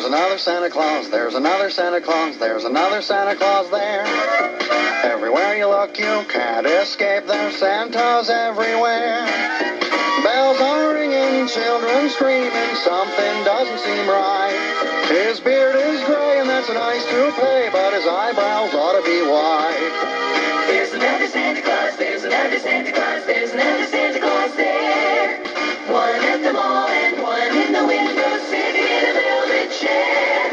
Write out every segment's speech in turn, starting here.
another Santa Claus, there's another Santa Claus, there's another Santa Claus there. Everywhere you look, you can't escape, there's Santas everywhere. Bells are ringing, children screaming, something doesn't seem right. His beard is gray and that's a nice toupee, but his eyebrows ought to be white. There's another Santa Claus, there's another Santa Claus, there's another Santa Claus there. One at the mall and one in the window, sitting in a velvet chair.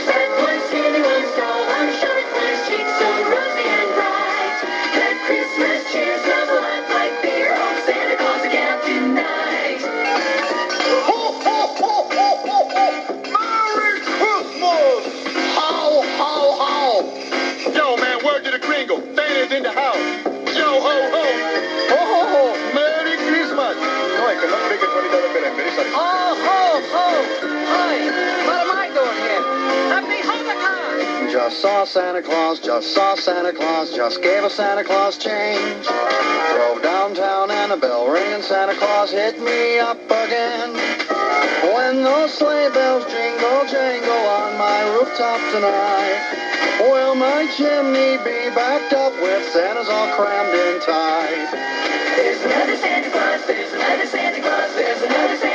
But one skinny, one tall, one short, one's cheeks so rosy and bright. That Christmas cheers love life like beer. Oh, Santa Claus again tonight. Ho, ho, ho, ho, ho, ho! Merry Christmas! How, how, how? Yo, man, word to the gringo. Santa's in the house. Yo, ho, ho! Ho, ho, ho! Merry Christmas! No, I cannot make it $20 bill. I'm very sorry. Oh, ho, ho! Hi, what am I doing here? Happy Hanukkah! Just saw Santa Claus, just saw Santa Claus, just gave a Santa Claus change. Drove downtown and a bell ringing, Santa Claus hit me up again. When those sleigh bells jingle, jangle on my rooftop tonight, will my chimney be backed up with Santas all crammed in tight? There's another Santa Claus, there's another Santa Claus, there's another Santa Claus.